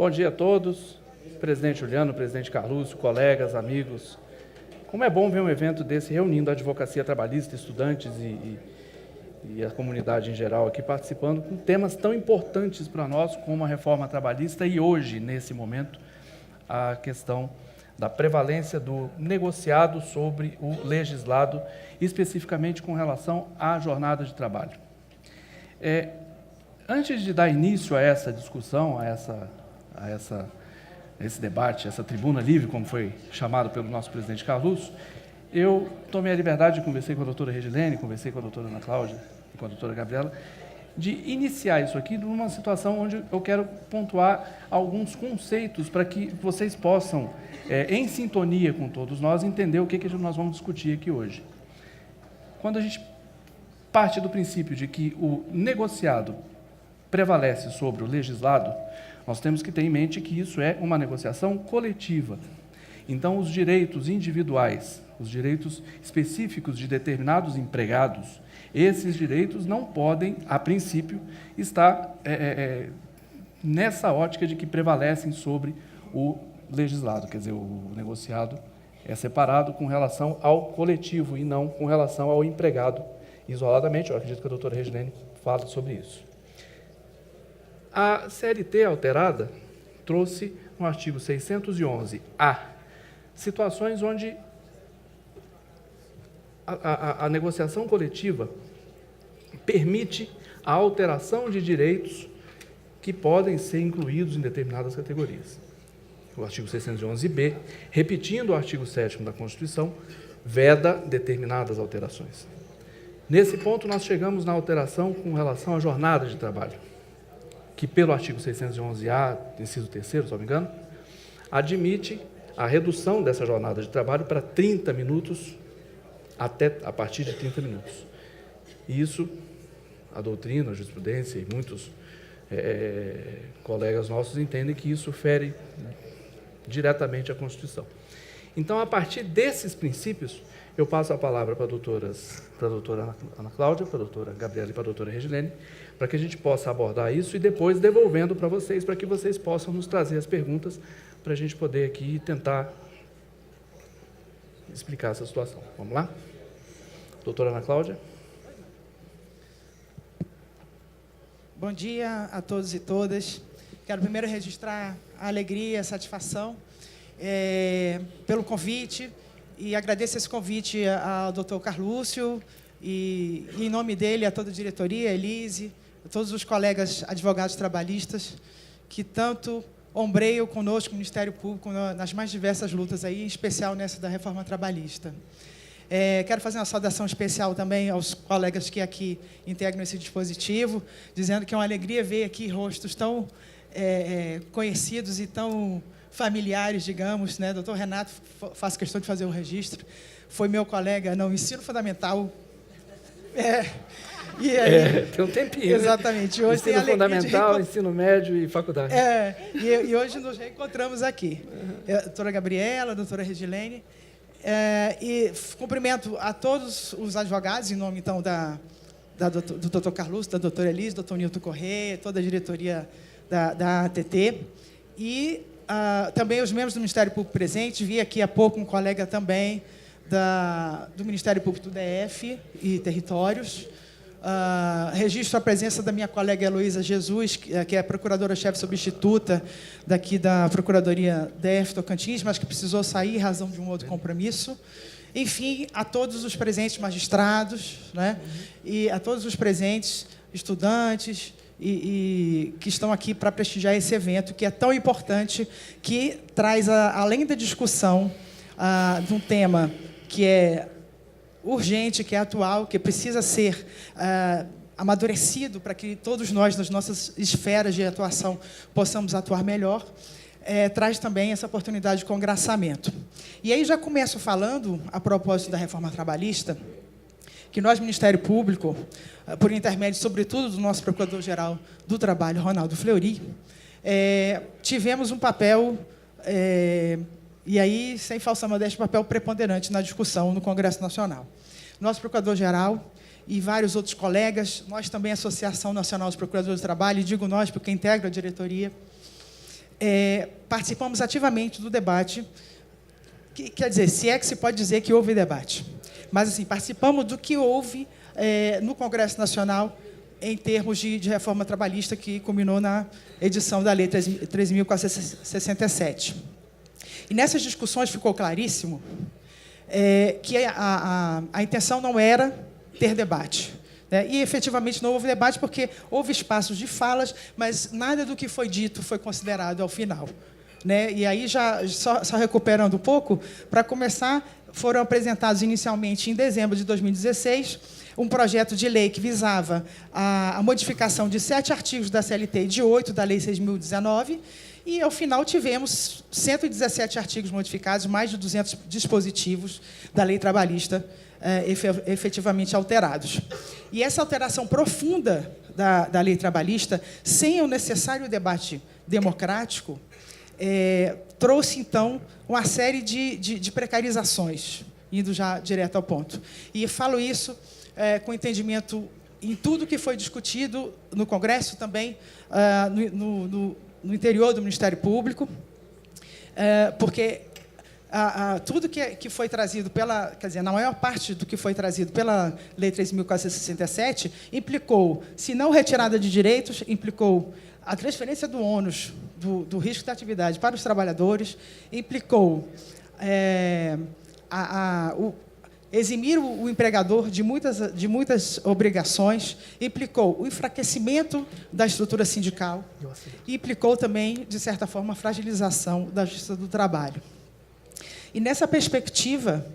Bom dia a todos, presidente Juliano, presidente Carlúcio, colegas, amigos. Como é bom ver um evento desse reunindo a advocacia trabalhista, estudantes e a comunidade em geral aqui participando com temas tão importantes para nós como a reforma trabalhista e hoje, nesse momento, a questão da prevalência do negociado sobre o legislado, especificamente com relação à jornada de trabalho. Antes de dar início a essa discussão, a esse debate, essa tribuna livre, como foi chamado pelo nosso presidente Carlúcio, eu tomei a liberdade de conversar com a doutora Regilene, conversei com a doutora Ana Cláudia e com a doutora Gabriela, de iniciar isso aqui numa situação onde eu quero pontuar alguns conceitos para que vocês possam, em sintonia com todos nós, entender o que nós vamos discutir aqui hoje. Quando a gente parte do princípio de que o negociado prevalece sobre o legislado, nós temos que ter em mente que isso é uma negociação coletiva. Então, os direitos individuais, os direitos específicos de determinados empregados, esses direitos não podem, a princípio, estar nessa ótica de que prevalecem sobre o legislado. Quer dizer, o negociado é separado com relação ao coletivo e não com relação ao empregado isoladamente. Eu acredito que a doutora Regilene fala sobre isso. A CLT alterada trouxe no artigo 611-A situações onde a negociação coletiva permite a alteração de direitos que podem ser incluídos em determinadas categorias. O artigo 611-B, repetindo o artigo 7º da Constituição, veda determinadas alterações. Nesse ponto, nós chegamos na alteração com relação à jornada de trabalho, que pelo artigo 611-A, inciso 3º, se não me engano, admite a redução dessa jornada de trabalho para 30 minutos, a partir de 30 minutos. E isso, a doutrina, a jurisprudência e muitos colegas nossos entendem que isso fere diretamente a Constituição. Então, a partir desses princípios, eu passo a palavra para a doutora Ana Cláudia, para a doutora Gabriela e para a doutora Regilene, para que a gente possa abordar isso e depois devolvendo para vocês, para que vocês possam nos trazer as perguntas, para a gente poder aqui tentar explicar essa situação. Vamos lá? Doutora Ana Cláudia. Bom dia a todos e todas. Quero primeiro registrar a alegria, a satisfação pelo convite e agradeço esse convite ao doutor Carlúcio e, em nome dele, a toda a diretoria, a Elise, a todos os colegas advogados trabalhistas que tanto ombreiam conosco o Ministério Público nas mais diversas lutas, aí, em especial nessa da reforma trabalhista. Quero fazer uma saudação especial também aos colegas que aqui integram esse dispositivo, dizendo que é uma alegria ver aqui rostos tão conhecidos e tão familiares, digamos, né? Doutor Renato, faço questão de fazer o registro, foi meu colega no ensino fundamental. E aí, tem um tempinho. Exatamente. Hoje ensino fundamental, ensino médio e faculdade. E hoje nos reencontramos aqui. A doutora Gabriela, a doutora Regilene. E cumprimento a todos os advogados, em nome, então, do doutor Carlúcio, da doutora Elise, do doutor Nilton Corrêa, toda a diretoria da ATT. E também os membros do Ministério Público presentes. Vi aqui há pouco um colega também do Ministério Público do DF e Territórios. Registro a presença da minha colega Heloísa Jesus, que é procuradora-chefe substituta daqui da Procuradoria DF Tocantins, mas que precisou sair em razão de um outro compromisso. Enfim, a todos os presentes magistrados, né, e a todos os presentes estudantes e que estão aqui para prestigiar esse evento, que é tão importante, que traz, além da discussão de um tema que é urgente, que é atual, que precisa ser amadurecido para que todos nós, nas nossas esferas de atuação, possamos atuar melhor, traz também essa oportunidade de congraçamento. E aí já começo falando, a propósito da reforma trabalhista, que nós, Ministério Público, por intermédio, sobretudo, do nosso Procurador-Geral do Trabalho, Ronaldo Fleury, tivemos um papel, e aí, sem falsa modéstia, um papel preponderante na discussão no Congresso Nacional. Nosso Procurador-Geral e vários outros colegas, nós também, a Associação Nacional dos Procuradores do Trabalho, e digo nós porque integra a diretoria, participamos ativamente do debate, quer dizer, se é que se pode dizer que houve debate. Mas, assim, participamos do que houve no Congresso Nacional em termos de reforma trabalhista que culminou na edição da Lei 3.467. E nessas discussões ficou claríssimo que a intenção não era ter debate. Né? E, efetivamente, não houve debate porque houve espaços de falas, mas nada do que foi dito foi considerado ao final. Né? E aí, só recuperando um pouco, para começar, foram apresentados inicialmente, em dezembro de 2016, um projeto de lei que visava a modificação de 7 artigos da CLT e de 8 da Lei 6.019, e, ao final, tivemos 117 artigos modificados, mais de 200 dispositivos da lei trabalhista efetivamente alterados. E essa alteração profunda da lei trabalhista, sem o necessário debate democrático, trouxe, então, uma série de precarizações, indo já direto ao ponto. E falo isso com entendimento em tudo que foi discutido no Congresso, também no interior do Ministério Público, porque tudo que foi trazido quer dizer, na maior parte do que foi trazido pela Lei 3.467, implicou, se não retirada de direitos, implicou a transferência do ônus do risco da atividade para os trabalhadores, implicou eximir o empregador de muitas obrigações, implicou o enfraquecimento da estrutura sindical e implicou também, de certa forma, a fragilização da justiça do trabalho. E, nessa perspectiva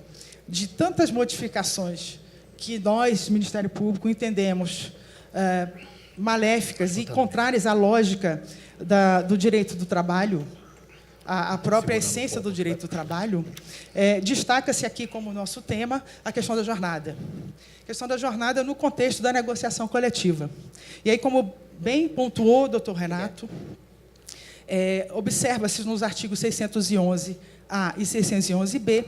de tantas modificações que nós, Ministério Público, entendemos maléficas e contrárias à lógica do direito do trabalho, a própria essência do direito do trabalho, destaca-se aqui como nosso tema a questão da jornada. A questão da jornada no contexto da negociação coletiva. E aí, como bem pontuou o doutor Renato, observa-se nos artigos 611-A e 611-B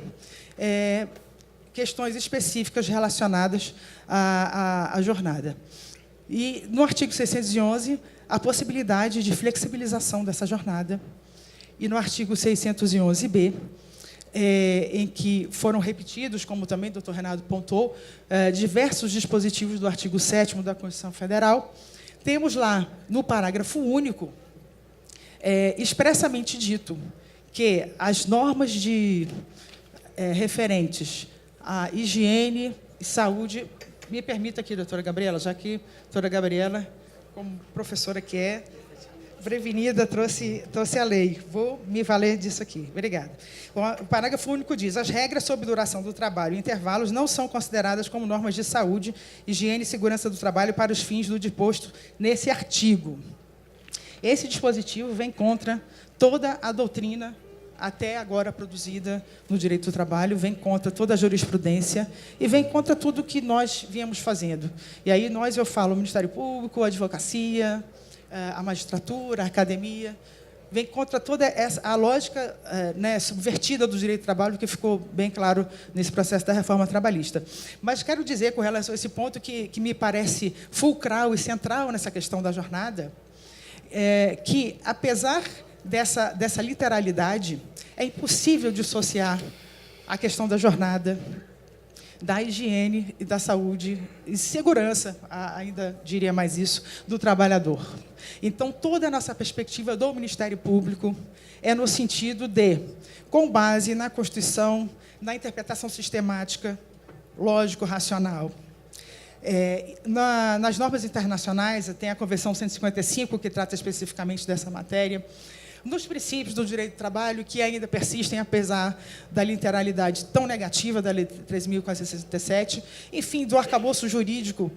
questões específicas relacionadas à jornada. E, no artigo 611, a possibilidade de flexibilização dessa jornada. E no artigo 611-B, em que foram repetidos, como também o doutor Renato pontuou, diversos dispositivos do artigo 7º da Constituição Federal, temos lá, no parágrafo único, expressamente dito que as normas referentes à higiene e saúde... Me permita aqui, doutora Gabriela, já que a doutora Gabriela, como professora que é, prevenida, trouxe a lei. Vou me valer disso aqui. Obrigada. O parágrafo único diz: as regras sobre duração do trabalho e intervalos não são consideradas como normas de saúde, higiene e segurança do trabalho para os fins do disposto nesse artigo. Esse dispositivo vem contra toda a doutrina até agora produzida no direito do trabalho, vem contra toda a jurisprudência e vem contra tudo que nós viemos fazendo. E aí eu falo o Ministério Público, a advocacia, a magistratura, a academia, vem contra toda a lógica subvertida do direito do trabalho, que ficou bem claro nesse processo da reforma trabalhista. Mas quero dizer, com relação a esse ponto, que me parece fulcral e central nessa questão da jornada, que, apesar dessa literalidade, é impossível dissociar a questão da jornada, da higiene e da saúde e segurança, ainda diria mais isso, do trabalhador. Então, toda a nossa perspectiva do Ministério Público é no sentido de, com base na Constituição, na interpretação sistemática, lógico-racional. Nas normas internacionais, tem a Convenção 155, que trata especificamente dessa matéria, nos princípios do direito do trabalho, que ainda persistem, apesar da literalidade tão negativa da Lei 3.467, enfim, do arcabouço jurídico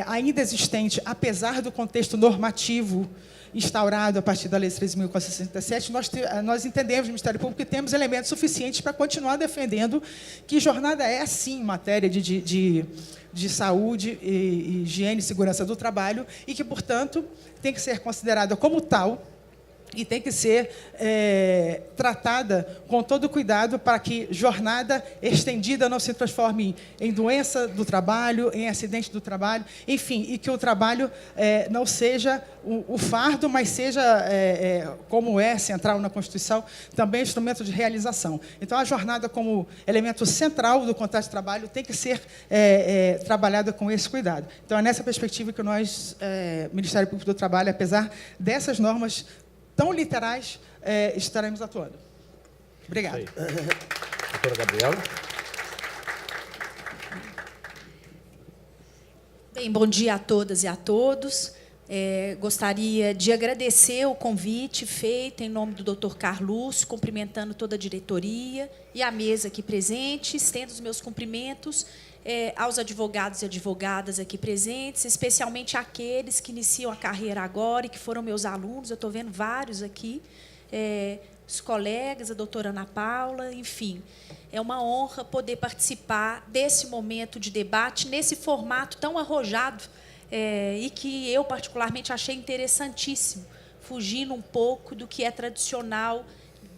ainda existente, apesar do contexto normativo instaurado a partir da Lei 3.467, nós entendemos, no Ministério Público, que temos elementos suficientes para continuar defendendo que jornada é, sim, matéria de saúde, higiene e segurança do trabalho, e que, portanto, tem que ser considerada como tal, e tem que ser tratada com todo cuidado para que jornada estendida não se transforme em doença do trabalho, em acidente do trabalho, enfim, e que o trabalho não seja o fardo, mas seja, como é central na Constituição, também instrumento de realização. Então, a jornada como elemento central do contrato de trabalho tem que ser trabalhada com esse cuidado. Então, é nessa perspectiva que nós, Ministério Público do Trabalho, apesar dessas normas tão literais, estaremos atuando. Obrigada. Doutora Gabriela. Bem, bom dia a todas e a todos. Gostaria de agradecer o convite feito em nome do Dr. Carlos, cumprimentando toda a diretoria e a mesa aqui presente. Estendo os meus cumprimentos aos advogados e advogadas aqui presentes, especialmente aqueles que iniciam a carreira agora e que foram meus alunos. Eu estou vendo vários aqui, os colegas, a doutora Ana Paula, enfim. É uma honra poder participar desse momento de debate, nesse formato tão arrojado, e que eu, particularmente, achei interessantíssimo, fugindo um pouco do que é tradicional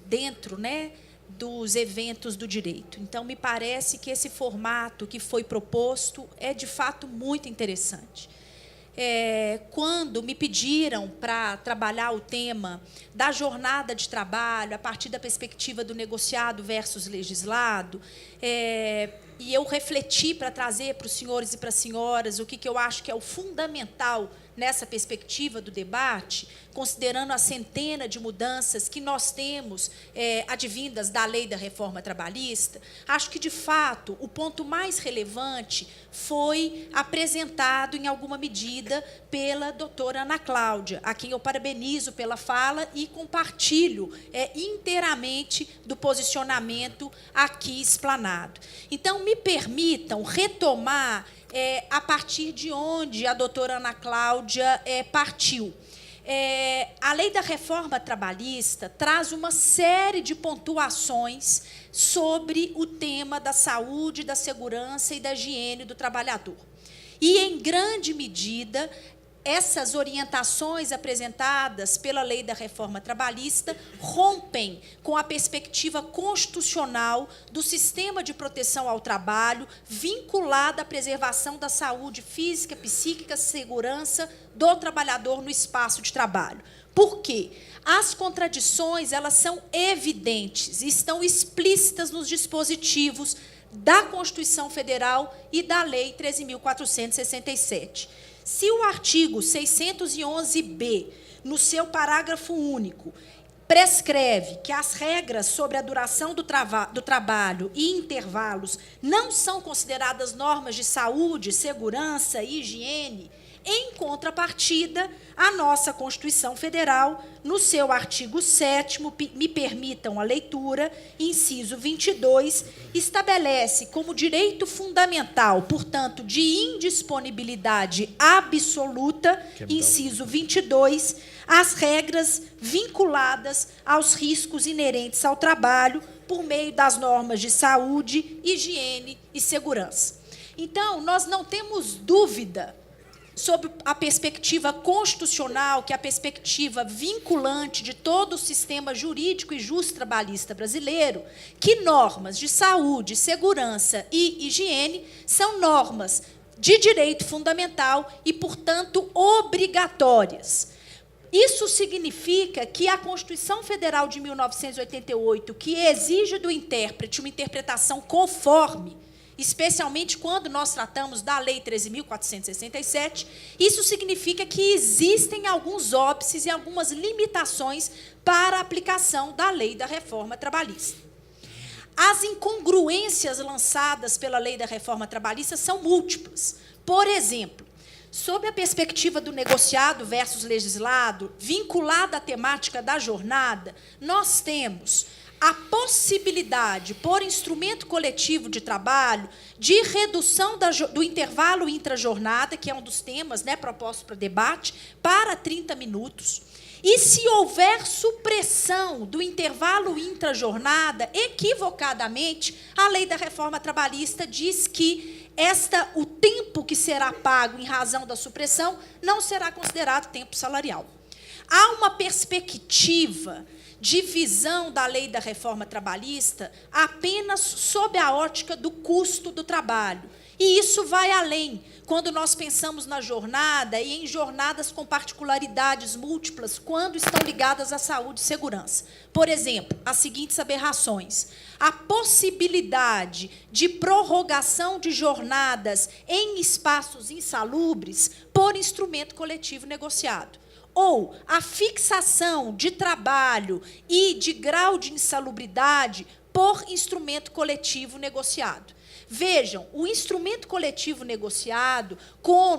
dentro, né, dos eventos do direito. Então, me parece que esse formato que foi proposto é, de fato, muito interessante. Quando me pediram para trabalhar o tema da jornada de trabalho a partir da perspectiva do negociado versus legislado, e eu refleti para trazer para os senhores e para as senhoras o que eu acho que é o fundamental nessa perspectiva do debate, considerando a centena de mudanças que nós temos advindas da lei da reforma trabalhista, acho que, de fato, o ponto mais relevante foi apresentado, em alguma medida, pela doutora Ana Cláudia, a quem eu parabenizo pela fala e compartilho inteiramente do posicionamento aqui explanado. Então, me permitam retomar a partir de onde a doutora Ana Cláudia partiu. A lei da reforma trabalhista traz uma série de pontuações sobre o tema da saúde, da segurança e da higiene do trabalhador. E, em grande medida, essas orientações apresentadas pela lei da reforma trabalhista rompem com a perspectiva constitucional do sistema de proteção ao trabalho vinculada à preservação da saúde física, psíquica, segurança do trabalhador no espaço de trabalho. Por quê? As contradições, elas são evidentes, estão explícitas nos dispositivos da Constituição Federal e da Lei 13.467. Se o artigo 611-B, no seu parágrafo único, prescreve que as regras sobre a duração do trabalho e intervalos não são consideradas normas de saúde, segurança e higiene, em contrapartida, a nossa Constituição Federal, no seu artigo 7º, me permitam a leitura, inciso 22, estabelece como direito fundamental, portanto, de indisponibilidade absoluta, inciso 22, as regras vinculadas aos riscos inerentes ao trabalho por meio das normas de saúde, higiene e segurança. Então, nós não temos dúvida sobre a perspectiva constitucional, que é a perspectiva vinculante de todo o sistema jurídico e justo trabalhista brasileiro, que normas de saúde, segurança e higiene são normas de direito fundamental e, portanto, obrigatórias. Isso significa que a Constituição Federal de 1988, que exige do intérprete uma interpretação conforme, especialmente quando nós tratamos da Lei 13.467, isso significa que existem alguns óbices e algumas limitações para a aplicação da Lei da Reforma Trabalhista. As incongruências lançadas pela Lei da Reforma Trabalhista são múltiplas. Por exemplo, sob a perspectiva do negociado versus legislado, vinculada à temática da jornada, nós temos a possibilidade, por instrumento coletivo de trabalho, de redução do intervalo intrajornada, que é um dos temas, né, propostos para debate, para 30 minutos. E, se houver supressão do intervalo intrajornada, equivocadamente, a lei da reforma trabalhista diz que o tempo que será pago em razão da supressão não será considerado tempo salarial. há uma perspectiva de visão da lei da reforma trabalhista apenas sob a ótica do custo do trabalho. E isso vai além, quando nós pensamos na jornada e em jornadas com particularidades múltiplas, quando estão ligadas à saúde e segurança. Por exemplo, as seguintes aberrações: a possibilidade de prorrogação de jornadas em espaços insalubres por instrumento coletivo negociado, ou a fixação de trabalho e de grau de insalubridade por instrumento coletivo negociado. Vejam, o instrumento coletivo negociado,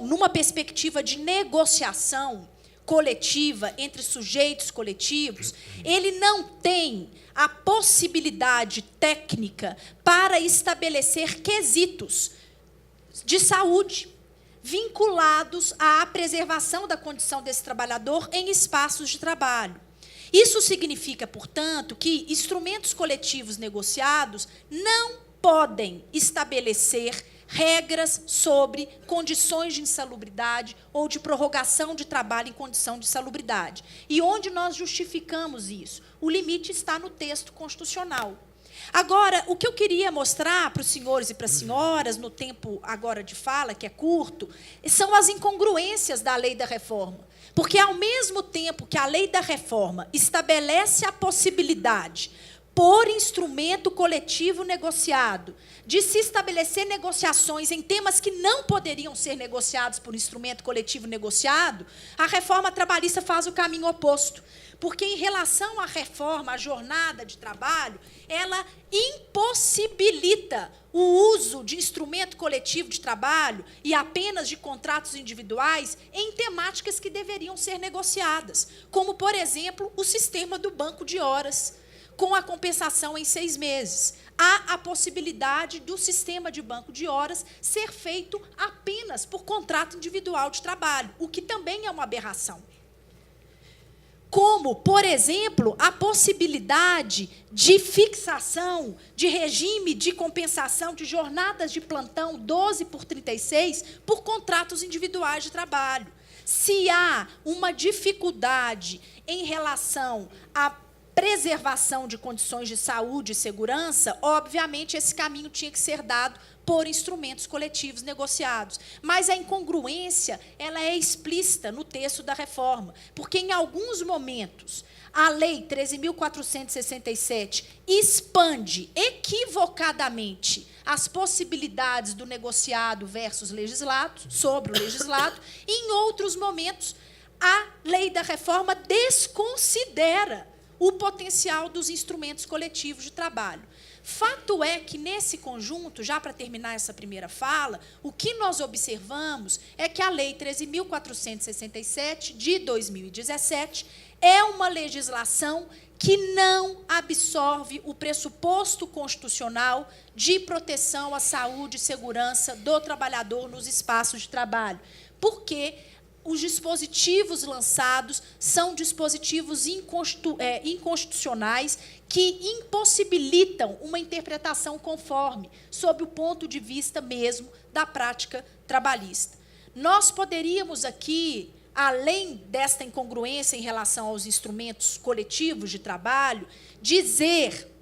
numa perspectiva de negociação coletiva entre sujeitos coletivos, ele não tem a possibilidade técnica para estabelecer quesitos de saúde vinculados à preservação da condição desse trabalhador em espaços de trabalho. Isso significa, portanto, que instrumentos coletivos negociados não podem estabelecer regras sobre condições de insalubridade ou de prorrogação de trabalho em condição de insalubridade. E onde nós justificamos isso? O limite está no texto constitucional. Agora, o que eu queria mostrar para os senhores e para as senhoras, no tempo agora de fala, que é curto, são as incongruências da lei da reforma. Porque, ao mesmo tempo que a lei da reforma estabelece a possibilidade, por instrumento coletivo negociado, de se estabelecer negociações em temas que não poderiam ser negociados por instrumento coletivo negociado, a reforma trabalhista faz o caminho oposto. Porque, em relação à reforma, à jornada de trabalho, ela impossibilita o uso de instrumento coletivo de trabalho e apenas de contratos individuais em temáticas que deveriam ser negociadas, como, por exemplo, o sistema do banco de horas, com a compensação em 6 meses. Há a possibilidade do sistema de banco de horas ser feito apenas por contrato individual de trabalho, o que também é uma aberração. Como, por exemplo, a possibilidade de fixação de regime de compensação de jornadas de plantão 12/36 por contratos individuais de trabalho. Se há uma dificuldade em relação à preservação de condições de saúde e segurança, obviamente, esse caminho tinha que ser dado por instrumentos coletivos negociados. Mas a incongruência, ela é explícita no texto da reforma, porque, em alguns momentos, a Lei 13.467 expande equivocadamente as possibilidades do negociado versus legislado, sobre o legislado, e, em outros momentos, a Lei da Reforma desconsidera o potencial dos instrumentos coletivos de trabalho. Fato é que, nesse conjunto, já para terminar essa primeira fala, o que nós observamos é que a Lei 13.467, de 2017, é uma legislação que não absorve o pressuposto constitucional de proteção à saúde e segurança do trabalhador nos espaços de trabalho, porque os dispositivos lançados são dispositivos inconstitucionais que impossibilitam uma interpretação conforme, sob o ponto de vista mesmo da prática trabalhista. Nós poderíamos aqui, além desta incongruência em relação aos instrumentos coletivos de trabalho, dizer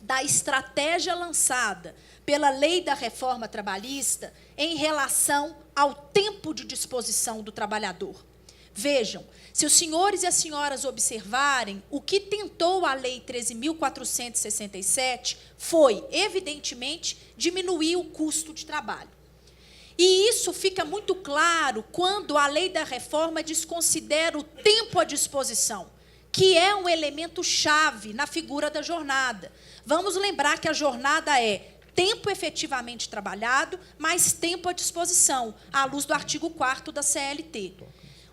da estratégia lançada pela Lei da Reforma Trabalhista em relação ao tempo de disposição do trabalhador. Vejam, se os senhores e as senhoras observarem, o que tentou a Lei 13.467 foi, evidentemente, diminuir o custo de trabalho. E isso fica muito claro quando a Lei da Reforma desconsidera o tempo à disposição, que é um elemento chave na figura da jornada. Vamos lembrar que a jornada é tempo efetivamente trabalhado, mais tempo à disposição, à luz do artigo 4º da CLT.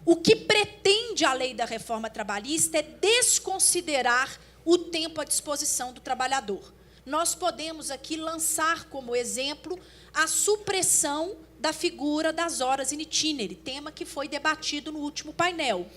O que pretende a Lei da Reforma Trabalhista é desconsiderar o tempo à disposição do trabalhador. Nós podemos aqui lançar como exemplo a supressão da figura das horas in itinere, tema que foi debatido no último painel.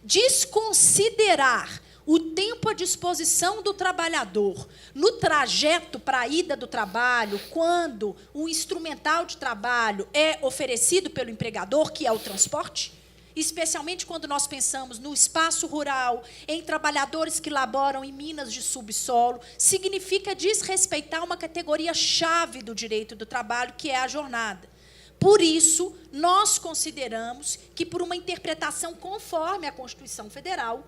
Desconsiderar o tempo à disposição do trabalhador no trajeto para a ida do trabalho, quando o instrumental de trabalho é oferecido pelo empregador, que é o transporte, especialmente quando nós pensamos no espaço rural, em trabalhadores que laboram em minas de subsolo, significa desrespeitar uma categoria-chave do direito do trabalho, que é a jornada. Por isso, nós consideramos que, por uma interpretação conforme a Constituição Federal,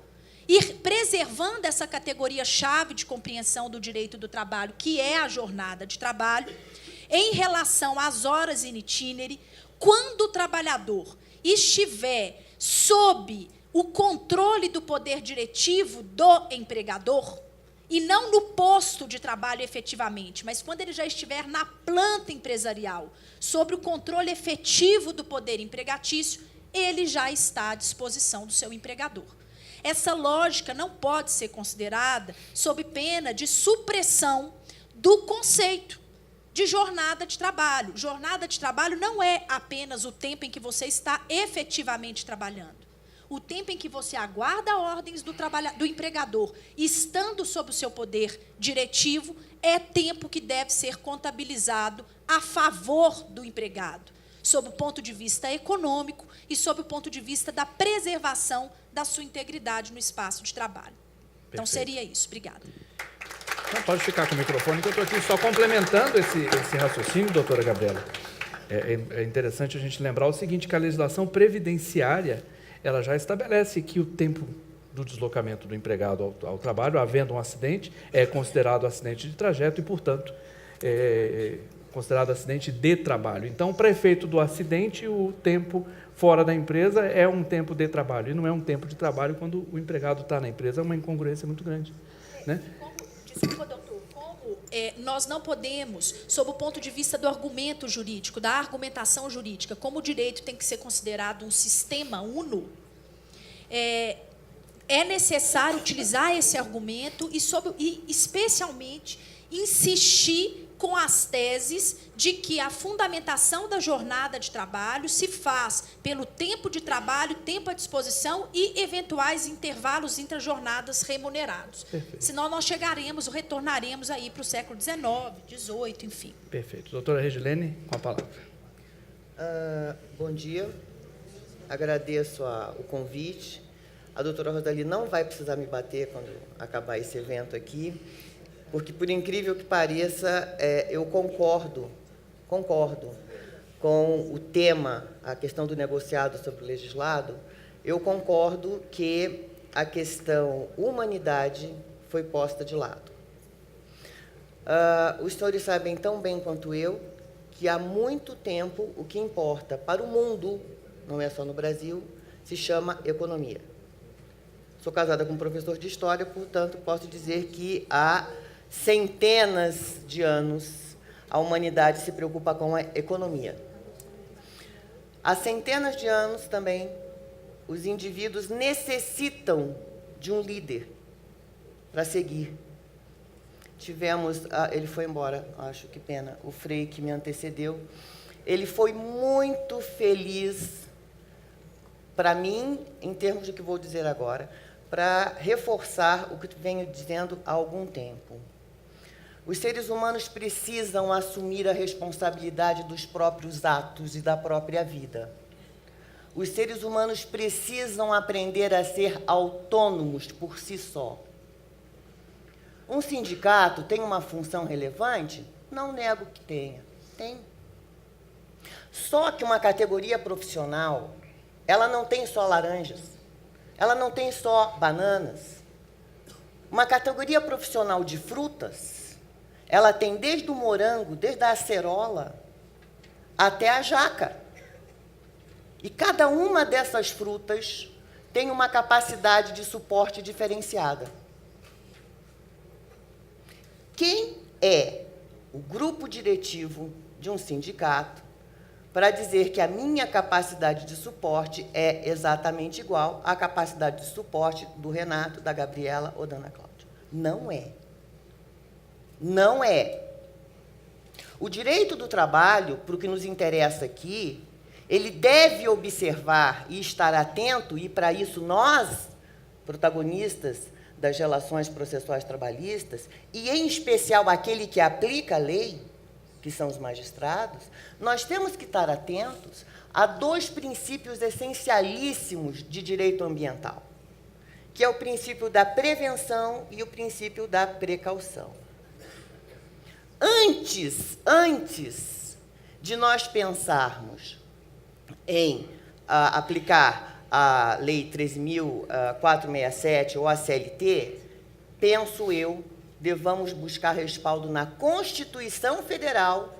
e preservando essa categoria-chave de compreensão do direito do trabalho, que é a jornada de trabalho, em relação às horas in itinere, quando o trabalhador estiver sob o controle do poder diretivo do empregador, e não no posto de trabalho efetivamente, mas quando ele já estiver na planta empresarial, sob o controle efetivo do poder empregatício, ele já está à disposição do seu empregador. Essa lógica não pode ser considerada sob pena de supressão do conceito de jornada de trabalho. Jornada de trabalho não é apenas o tempo em que você está efetivamente trabalhando. O tempo em que você aguarda ordens do empregador, estando sob o seu poder diretivo, é tempo que deve ser contabilizado a favor do empregado, sob o ponto de vista econômico e sob o ponto de vista da preservação da sua integridade no espaço de trabalho. Então, seria isso. Obrigada. Então, pode ficar com o microfone, que eu estou aqui só complementando esse raciocínio, doutora Gabriela. É interessante a gente lembrar o seguinte, que a legislação previdenciária, ela já estabelece que o tempo do deslocamento do empregado ao trabalho, havendo um acidente, é considerado acidente de trajeto e, portanto, considerado acidente de trabalho. Então, para efeito do acidente, o tempo fora da empresa é um tempo de trabalho, e não é um tempo de trabalho quando o empregado está na empresa, é uma incongruência muito grande. Né? Desculpa, doutor, nós não podemos, sob o ponto de vista do argumento jurídico, da argumentação jurídica, como o direito tem que ser considerado um sistema uno, é necessário utilizar esse argumento e especialmente, insistir com as teses de que a fundamentação da jornada de trabalho se faz pelo tempo de trabalho, tempo à disposição e eventuais intervalos intra-jornadas remunerados. Perfeito. Senão nós retornaremos aí para o século XIX, XVIII, enfim. Perfeito. Doutora Regilene, com a palavra. Bom dia. Agradeço o convite. A doutora Rosali não vai precisar me bater quando acabar esse evento aqui, porque, por incrível que pareça, eu concordo com o tema, a questão do negociado sobre o legislado. Eu concordo que a questão humanidade foi posta de lado. Os senhores sabem tão bem quanto eu que há muito tempo o que importa para o mundo, não é só no Brasil, se chama economia. Sou casada com um professor de história, portanto, posso dizer que há centenas de anos a humanidade se preocupa com a economia. Há centenas de anos também os indivíduos necessitam de um líder para seguir. Tivemos, ele foi embora, acho, que pena, o Frei que me antecedeu, ele foi muito feliz para mim, em termos do que vou dizer agora, para reforçar o que venho dizendo há algum tempo. Os seres humanos precisam assumir a responsabilidade dos próprios atos e da própria vida. Os seres humanos precisam aprender a ser autônomos por si só. Um sindicato tem uma função relevante? Não nego que tenha. Tem. Só que uma categoria profissional, ela não tem só laranjas, ela não tem só bananas. Uma categoria profissional de frutas, ela tem desde o morango, desde a acerola, até a jaca. E cada uma dessas frutas tem uma capacidade de suporte diferenciada. Quem é o grupo diretivo de um sindicato para dizer que a minha capacidade de suporte é exatamente igual à capacidade de suporte do Renato, da Gabriela ou da Ana Cláudia? Não é. Não é. O direito do trabalho, para o que nos interessa aqui, ele deve observar e estar atento, e para isso nós, protagonistas das relações processuais trabalhistas, e em especial aquele que aplica a lei, que são os magistrados, nós temos que estar atentos a dois princípios essencialíssimos de direito ambiental, que é o princípio da prevenção e o princípio da precaução. Antes de nós pensarmos em aplicar a Lei 13.467 ou a CLT, penso eu, devamos buscar respaldo na Constituição Federal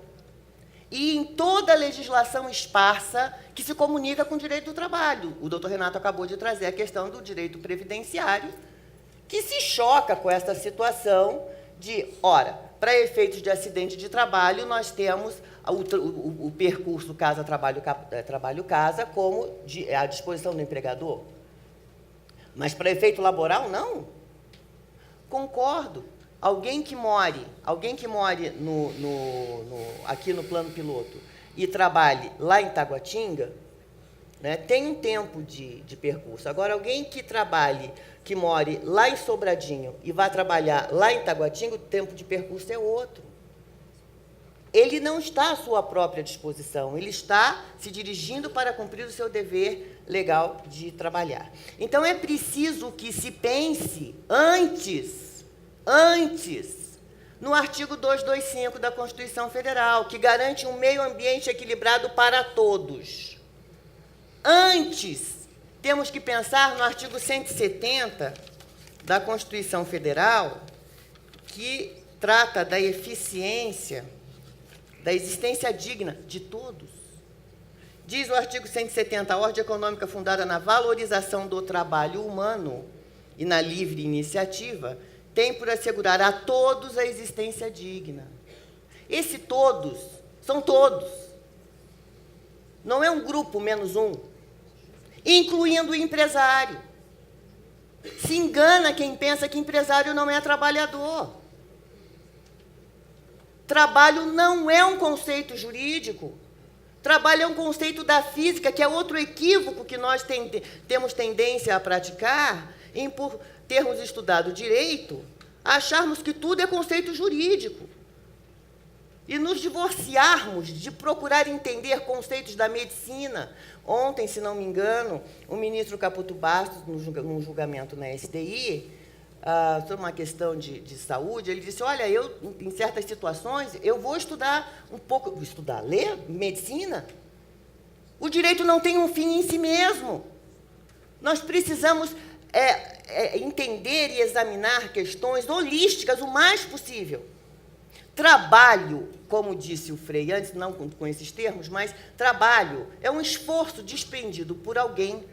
e em toda a legislação esparsa que se comunica com o direito do trabalho. O doutor Renato acabou de trazer a questão do direito previdenciário, que se choca com essa situação de, ora, para efeitos de acidente de trabalho, nós temos o percurso casa-trabalho-casa como à disposição do empregador. Mas para efeito laboral, não. Concordo. Alguém que more aqui no plano piloto e trabalhe lá em Taguatinga, né, tem um tempo de percurso. Agora, alguém que more lá em Sobradinho e vá trabalhar lá em Taguatinga, o tempo de percurso é outro. Ele não está à sua própria disposição, ele está se dirigindo para cumprir o seu dever legal de trabalhar. Então, é preciso que se pense antes, no artigo 225 da Constituição Federal, que garante um meio ambiente equilibrado para todos. Antes, temos que pensar no artigo 170 da Constituição Federal, que trata da eficiência, da existência digna de todos. Diz o artigo 170, a ordem econômica fundada na valorização do trabalho humano e na livre iniciativa tem por assegurar a todos a existência digna. Esse todos, são todos. Não é um grupo menos um, incluindo o empresário. Se engana quem pensa que empresário não é trabalhador. Trabalho não é um conceito jurídico. Trabalho é um conceito da física, que é outro equívoco que nós temos tendência a praticar, em por termos estudado direito, acharmos que tudo é conceito jurídico. E nos divorciarmos de procurar entender conceitos da medicina. Ontem, se não me engano, o ministro Caputo Bastos, num julgamento na STI, sobre uma questão de saúde, ele disse, olha, eu, em certas situações, eu vou estudar um pouco, ler medicina. O direito não tem um fim em si mesmo. Nós precisamos entender e examinar questões holísticas o mais possível. Trabalho, como disse o Frei antes, não com esses termos, mas trabalho é um esforço despendido por alguém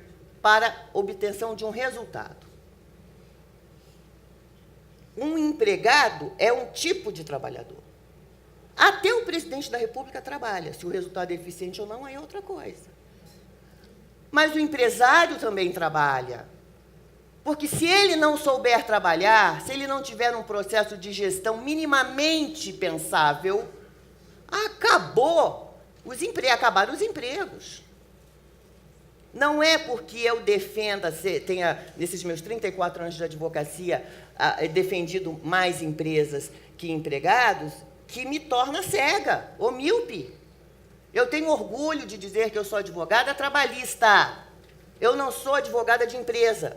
para obtenção de um resultado. Um empregado é um tipo de trabalhador. Até o presidente da República trabalha. Se o resultado é eficiente ou não, aí é outra coisa. Mas o empresário também trabalha. Porque se ele não souber trabalhar, se ele não tiver um processo de gestão minimamente pensável, acabaram os empregos. Não é porque eu tenha, nesses meus 34 anos de advocacia, defendido mais empresas que empregados, que me torna cega ou míope. Eu tenho orgulho de dizer que eu sou advogada trabalhista. Eu não sou advogada de empresa.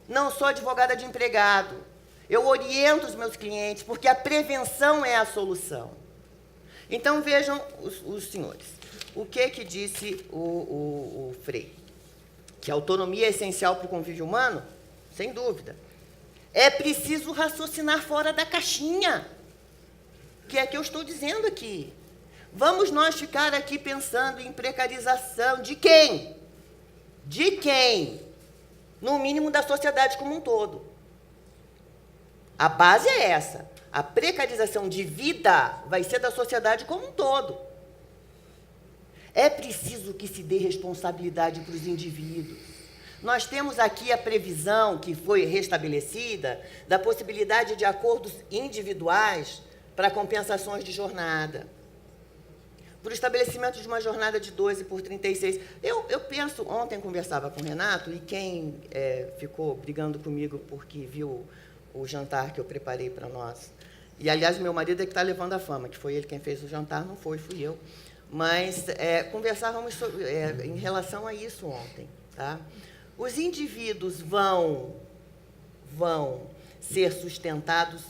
Não sou advogada de empregado. Eu oriento os meus clientes, porque a prevenção é a solução. Então, vejam os senhores. O que disse o Frei? Que a autonomia é essencial para o convívio humano? Sem dúvida. É preciso raciocinar fora da caixinha, que é o que eu estou dizendo aqui. Vamos nós ficar aqui pensando em precarização de quem? De quem? No mínimo da sociedade como um todo. A base é essa. A precarização de vida vai ser da sociedade como um todo. É preciso que se dê responsabilidade para os indivíduos. Nós temos aqui a previsão, que foi restabelecida, da possibilidade de acordos individuais para compensações de jornada. Por estabelecimento de uma jornada de 12 por 36. Eu penso, ontem conversava com o Renato, e quem ficou brigando comigo porque viu o jantar que eu preparei para nós E, aliás, meu marido é que está levando a fama, que foi ele quem fez o jantar, não foi, fui eu. Mas conversávamos em relação a isso ontem. Tá? Os indivíduos vão ser sustentados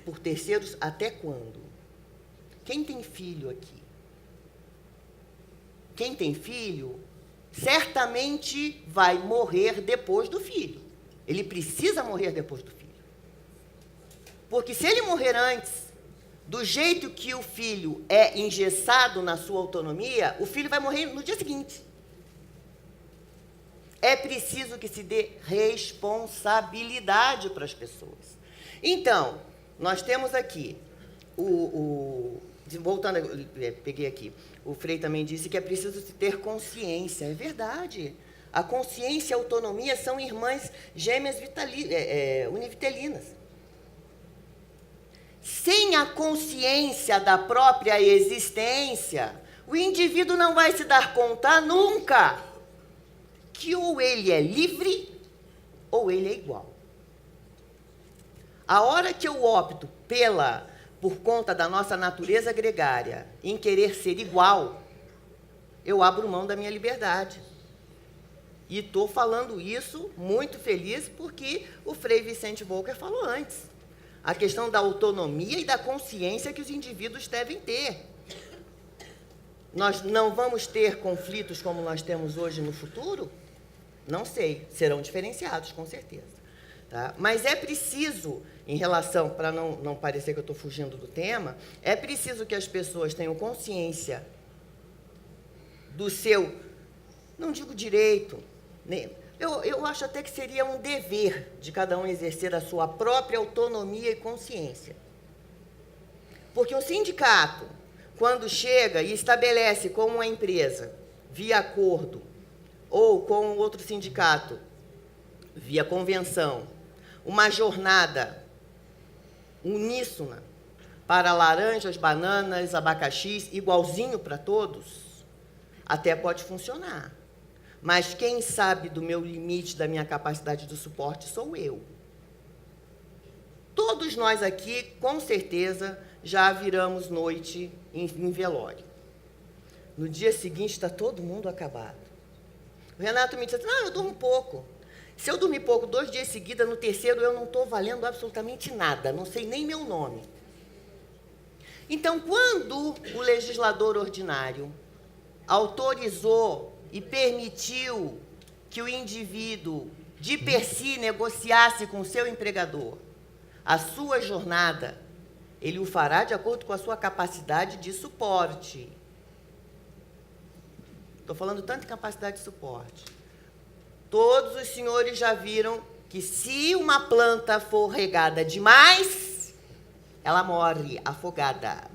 por terceiros até quando? Quem tem filho aqui? Quem tem filho, certamente vai morrer depois do filho. Ele precisa morrer depois do filho. Porque se ele morrer antes, do jeito que o filho é engessado na sua autonomia, o filho vai morrer no dia seguinte. É preciso que se dê responsabilidade para as pessoas. Então, nós temos aqui, voltando, peguei aqui, o Frei também disse que é preciso se ter consciência. É verdade. A consciência e a autonomia são irmãs gêmeas univitelinas. Sem a consciência da própria existência, o indivíduo não vai se dar conta nunca que ou ele é livre ou ele é igual. A hora que eu opto por conta da nossa natureza gregária, em querer ser igual, eu abro mão da minha liberdade. E estou falando isso muito feliz porque o Frei Vicente Volker falou antes. A questão da autonomia e da consciência que os indivíduos devem ter. Nós não vamos ter conflitos como nós temos hoje no futuro? Não sei, serão diferenciados, com certeza. Tá? Mas é preciso, em relação, para não parecer que eu estou fugindo do tema, é preciso que as pessoas tenham consciência do seu, não digo direito, eu acho até que seria um dever de cada um exercer a sua própria autonomia e consciência. Porque um sindicato, quando chega e estabelece com uma empresa, via acordo, ou com outro sindicato, via convenção, uma jornada uníssona para laranjas, bananas, abacaxis, igualzinho para todos, até pode funcionar. Mas quem sabe do meu limite, da minha capacidade de suporte, sou eu. Todos nós aqui, com certeza, já viramos noite em velório. No dia seguinte, está todo mundo acabado. O Renato me disse, não, eu durmo pouco. Se eu dormir pouco 2 dias seguidos, no terceiro eu não estou valendo absolutamente nada, não sei nem meu nome. Então, quando o legislador ordinário autorizou e permitiu que o indivíduo, de per si, negociasse com o seu empregador a sua jornada, ele o fará de acordo com a sua capacidade de suporte. Estou falando tanto em capacidade de suporte. Todos os senhores já viram que se uma planta for regada demais, ela morre afogada.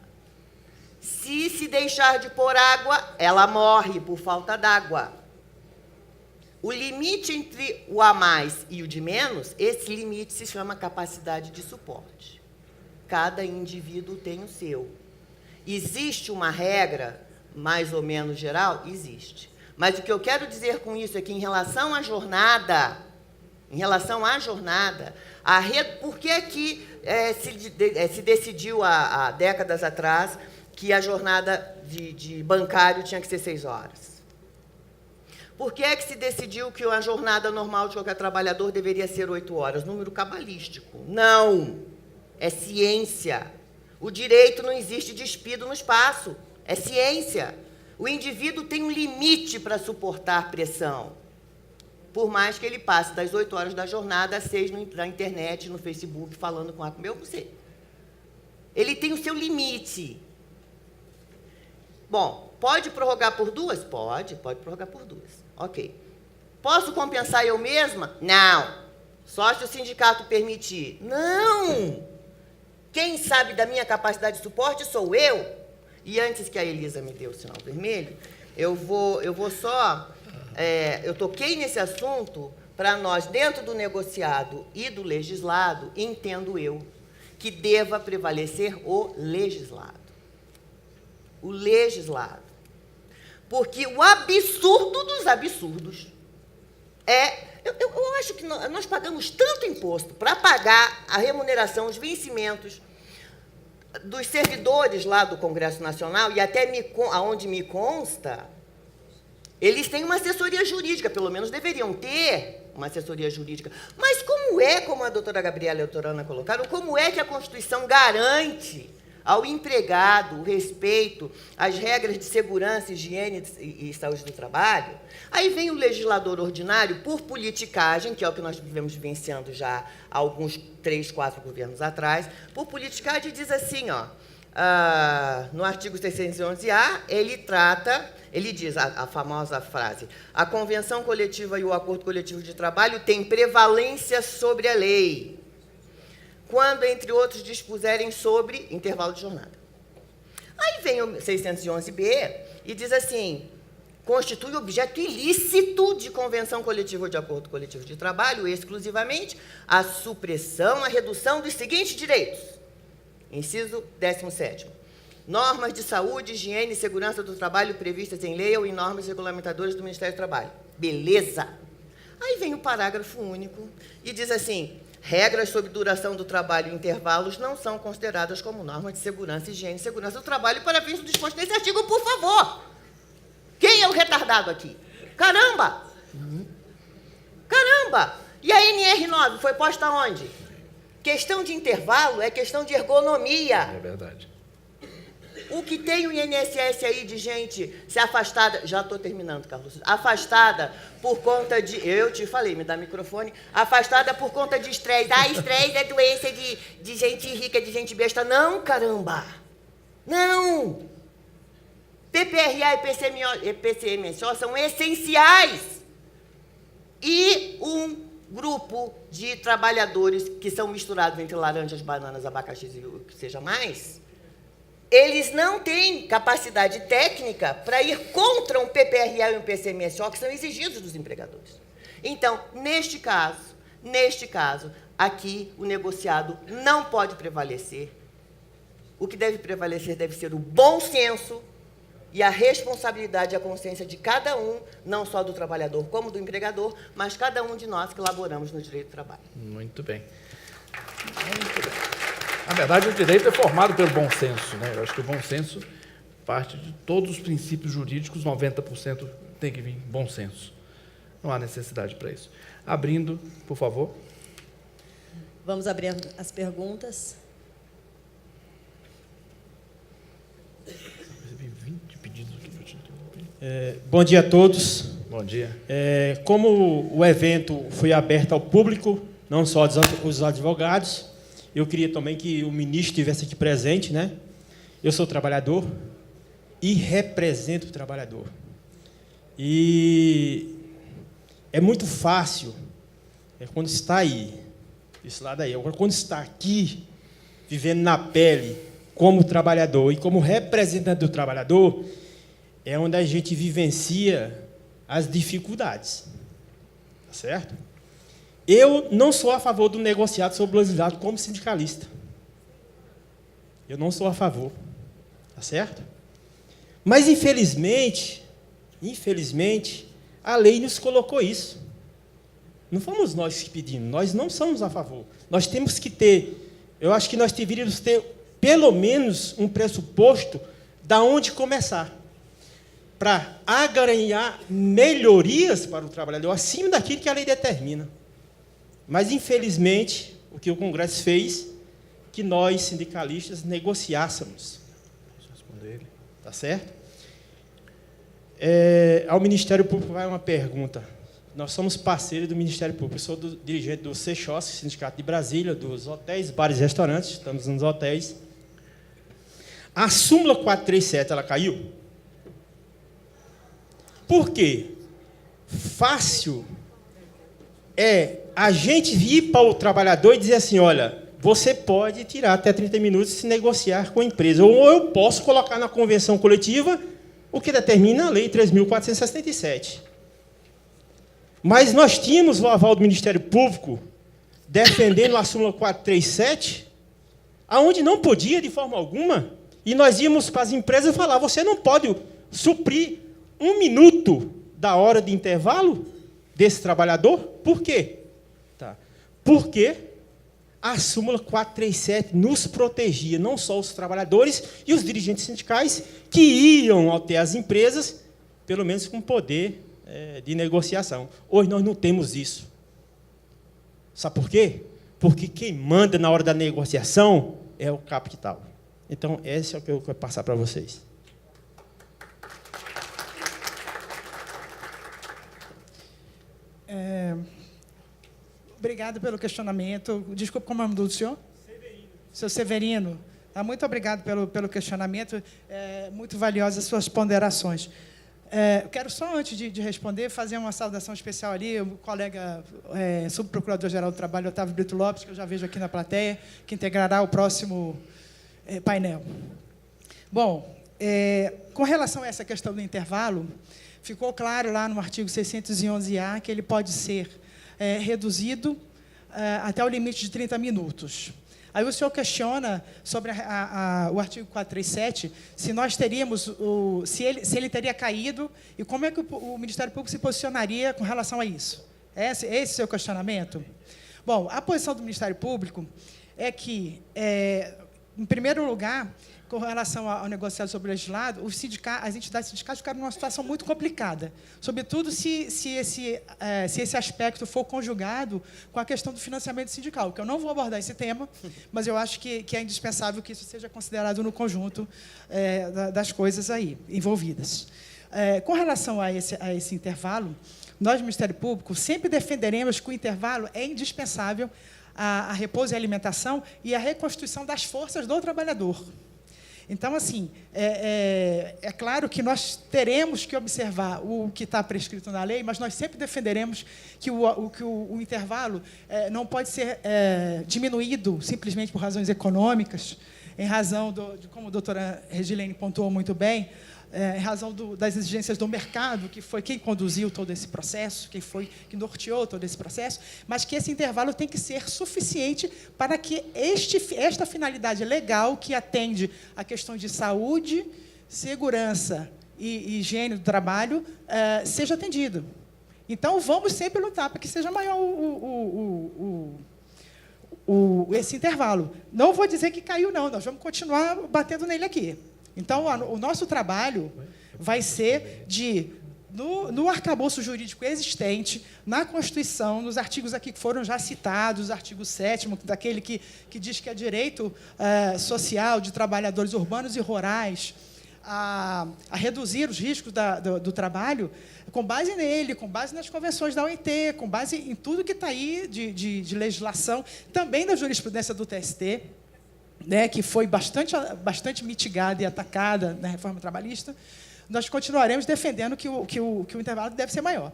Se deixar de pôr água, ela morre por falta d'água. O limite entre o a mais e o de menos, esse limite se chama capacidade de suporte. Cada indivíduo tem o seu. Existe uma regra, mais ou menos geral? Existe. Mas o que eu quero dizer com isso é que, em relação à jornada, por que se decidiu há décadas atrás que a jornada de bancário tinha que ser 6 horas? Por que se decidiu que a jornada normal de qualquer trabalhador deveria ser 8 horas? Número cabalístico. Não. É ciência. O direito não existe despido no espaço. É ciência. O indivíduo tem um limite para suportar pressão. Por mais que ele passe das 8 horas da jornada às 6 na internet, no Facebook, falando com você. Ele tem o seu limite. Bom, pode prorrogar por 2? Pode prorrogar por 2. Ok. Posso compensar eu mesma? Não. Só se o sindicato permitir. Não! Quem sabe da minha capacidade de suporte sou eu. E antes que a Elisa me dê o sinal vermelho, eu toquei nesse assunto para nós, dentro do negociado e do legislado, entendo eu, que deva prevalecer o legislado. O legislado. Porque o absurdo dos absurdos eu acho que nós pagamos tanto imposto para pagar a remuneração, os vencimentos, dos servidores lá do Congresso Nacional, e até aonde me consta, eles têm uma assessoria jurídica, pelo menos deveriam ter uma assessoria jurídica. Mas como a doutora Gabriela e a doutora Ana colocaram, como é que a Constituição garante ao empregado o respeito às regras de segurança, higiene e saúde do trabalho? Aí vem o legislador ordinário, por politicagem, que é o que nós vivemos vivenciando já há alguns 3, 4 governos atrás, por politicagem diz assim, ó, no artigo 611-A, ele diz a famosa frase: a convenção coletiva e o acordo coletivo de trabalho têm prevalência sobre a lei, quando, entre outros, dispuserem sobre intervalo de jornada. Aí vem o 611-B e diz assim: constitui objeto ilícito de convenção coletiva ou de acordo coletivo de trabalho, exclusivamente, a supressão, a redução dos seguintes direitos. Inciso 17º. Normas de saúde, higiene e segurança do trabalho previstas em lei ou em normas regulamentadoras do Ministério do Trabalho. Beleza. Aí vem o parágrafo único e diz assim: regras sobre duração do trabalho e intervalos não são consideradas como normas de segurança, higiene e segurança do trabalho para fins do disposto nesse artigo, por favor. Quem é o retardado aqui? Caramba! Caramba! E a NR9 foi posta onde? Questão de intervalo é questão de ergonomia. É verdade. O que tem o INSS aí de gente se afastada... Já estou terminando, Carlos. Afastada por conta de... Eu te falei, me dá microfone. Afastada por conta de estresse. Ah, estresse é doença de gente rica, de gente besta. Não, caramba! Não! PPRA e PCMSO são essenciais. E um grupo de trabalhadores que são misturados entre laranjas, bananas, abacaxis e o que seja mais, eles não têm capacidade técnica para ir contra um PPRA e um PCMSO que são exigidos dos empregadores. Então, neste caso, aqui o negociado não pode prevalecer. O que deve prevalecer deve ser o bom senso e a responsabilidade e a consciência de cada um, não só do trabalhador como do empregador, mas cada um de nós que laboramos no direito do trabalho. Muito bem. Muito bem. Na verdade, o direito é formado pelo bom senso, né? Eu acho que o bom senso parte de todos os princípios jurídicos, 90% tem que vir bom senso. Não há necessidade para isso. Abrindo, por favor. Vamos abrir as perguntas. Recebi 20 pedidos aqui para te interromper. Bom dia a todos. Bom dia. Como o evento foi aberto ao público, não só os advogados, eu queria também que o ministro estivesse aqui presente, né? Eu sou trabalhador e represento o trabalhador. E é muito fácil, quando está aí, esse lado aí, agora quando está aqui, vivendo na pele, como trabalhador e como representante do trabalhador, é onde a gente vivencia as dificuldades. Tá certo? Eu não sou a favor do negociado sobrelegislado como sindicalista. Eu não sou a favor. Tá certo? Mas, infelizmente, a lei nos colocou isso. Não fomos nós que pedimos, nós não somos a favor. Nós temos que ter, eu acho que nós deveríamos ter, pelo menos, um pressuposto da onde começar, para agranhar melhorias para o trabalhador, acima daquilo que a lei determina. Mas, infelizmente, o que o Congresso fez, que nós, sindicalistas, negociássemos. Posso responder ele? Tá certo? Ao Ministério Público vai uma pergunta. Nós somos parceiros do Ministério Público. Eu sou dirigente do CECHOS, Sindicato de Brasília, dos hotéis, bares e restaurantes. Estamos nos hotéis. A súmula 437, ela caiu? Por quê? Fácil é a gente vir para o trabalhador e dizer assim, olha, você pode tirar até 30 minutos e se negociar com a empresa. Ou eu posso colocar na convenção coletiva o que determina a Lei 3.477. Mas nós tínhamos o aval do Ministério Público defendendo a súmula 437, aonde não podia, de forma alguma, e nós íamos para as empresas falar, você não pode suprir 1 minuto da hora de intervalo desse trabalhor? Por quê? Porque a súmula 437 nos protegia, não só os trabalhadores e os dirigentes sindicais que iam até as empresas, pelo menos com poder de negociação. Hoje nós não temos isso. Sabe por quê? Porque quem manda na hora da negociação é o capital. Então, esse é o que eu quero passar para vocês. Obrigado pelo questionamento. Desculpe, como é o nome do senhor? Severino. Seu Severino. Muito obrigado pelo questionamento. Muito valiosas as suas ponderações. Eu quero só, antes de responder, fazer uma saudação especial ali, o colega subprocurador-geral do Trabalho, Otávio Brito Lopes, que eu já vejo aqui na plateia, que integrará o próximo painel. Bom, com relação a essa questão do intervalo, ficou claro lá no artigo 611-A que ele pode ser reduzido até o limite de 30 minutos. Aí o senhor questiona sobre o artigo 437, se nós teríamos, se ele teria caído, e como é que o Ministério Público se posicionaria com relação a isso. Esse é o seu questionamento? Bom, a posição do Ministério Público é que, em primeiro lugar, com relação ao negociado sobre o legislado, as entidades sindicais ficaram numa situação muito complicada, sobretudo se esse aspecto for conjugado com a questão do financiamento sindical, que eu não vou abordar esse tema, mas eu acho que é indispensável que isso seja considerado no conjunto das coisas aí envolvidas. Com relação a esse intervalo, nós, Ministério Público, sempre defenderemos que o intervalo é indispensável a repouso e alimentação e a reconstituição das forças do trabalhador. Então, assim, é claro que nós teremos que observar o que está prescrito na lei, mas nós sempre defenderemos que o intervalo não pode ser diminuído simplesmente por razões econômicas, em razão, como a doutora Regilene pontuou muito bem, em razão das exigências do mercado, que foi quem conduziu todo esse processo, que norteou todo esse processo, mas que esse intervalo tem que ser suficiente para que esta finalidade legal, que atende a questão de saúde, segurança e higiene do trabalho, seja atendido. Então, vamos sempre lutar para que seja maior esse intervalo. Não vou dizer que caiu, não, nós vamos continuar batendo nele aqui. Então, o nosso trabalho vai ser no arcabouço jurídico existente, na Constituição, nos artigos aqui que foram já citados, o artigo 7º, daquele que diz que é direito social de trabalhadores urbanos e rurais, a reduzir os riscos do trabalho, com base nele, com base nas convenções da OIT, com base em tudo que está aí de legislação, também da jurisprudência do TST, que foi bastante mitigada e atacada na reforma trabalhista, nós continuaremos defendendo que o intervalo deve ser maior.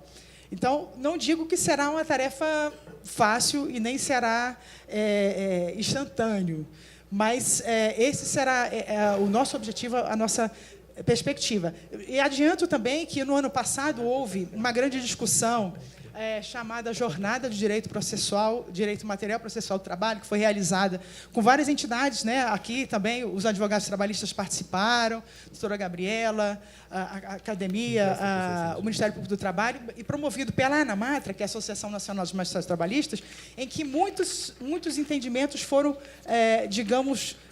Então, não digo que será uma tarefa fácil e nem será instantâneo, mas esse será o nosso objetivo, a nossa perspectiva. E adianto também que, no ano passado, houve uma grande discussão chamada Jornada de Direito Processual, Direito Material Processual do Trabalho, que foi realizada com várias entidades, aqui também os advogados trabalhistas participaram, a doutora Gabriela, a academia, o Ministério Público do Trabalho, e promovido pela ANAMATRA, que é a Associação Nacional dos Magistrados Trabalhistas, em que muitos entendimentos foram,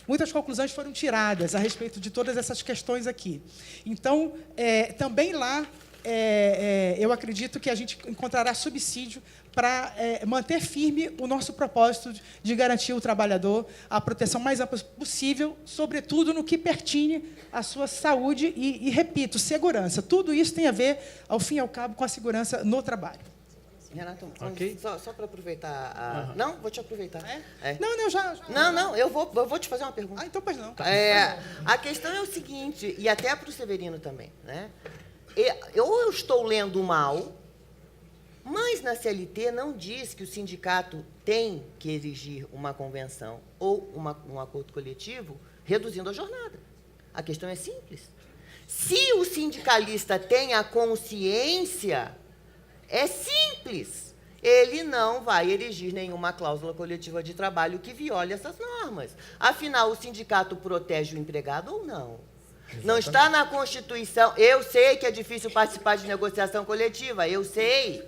muitas conclusões foram tiradas a respeito de todas essas questões aqui. Então, também lá, eu acredito que a gente encontrará subsídio para manter firme o nosso propósito de garantir ao trabalhador a proteção mais ampla possível, sobretudo no que pertine à sua saúde e, repito, segurança. Tudo isso tem a ver, ao fim e ao cabo, com a segurança no trabalho. Renato, okay. só para aproveitar... Não, vou te aproveitar. Não, já... Não, eu vou te fazer uma pergunta. Então, pois não. A questão é o seguinte, e até para o Severino também, eu estou lendo mal, mas na CLT não diz que o sindicato tem que exigir uma convenção ou um acordo coletivo reduzindo a jornada. A questão é simples. Se o sindicalista tem a consciência, é simples. Ele não vai erigir nenhuma cláusula coletiva de trabalho que viole essas normas. Afinal, o sindicato protege o empregado ou não? Não está na Constituição. Eu sei que é difícil participar de negociação coletiva, eu sei.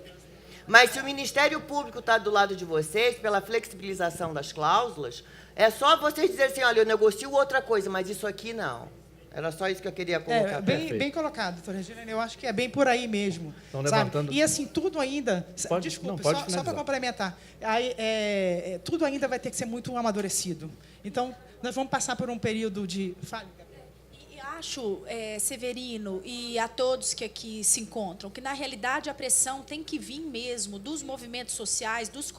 Mas se o Ministério Público está do lado de vocês, pela flexibilização das cláusulas, é só vocês dizerem assim, olha, eu negocio outra coisa, mas isso aqui não. Era só isso que eu queria colocar. Bem colocado, doutora Regilene. Eu acho que é bem por aí mesmo. Estão sabe? levantando... E assim, tudo ainda... Pode, desculpe, pode só para complementar. Aí, tudo ainda vai ter que ser muito amadurecido. Então, nós vamos passar por um período de... Fale, E acho, Severino, e a todos que aqui se encontram, que, na realidade, a pressão tem que vir mesmo dos movimentos sociais, dos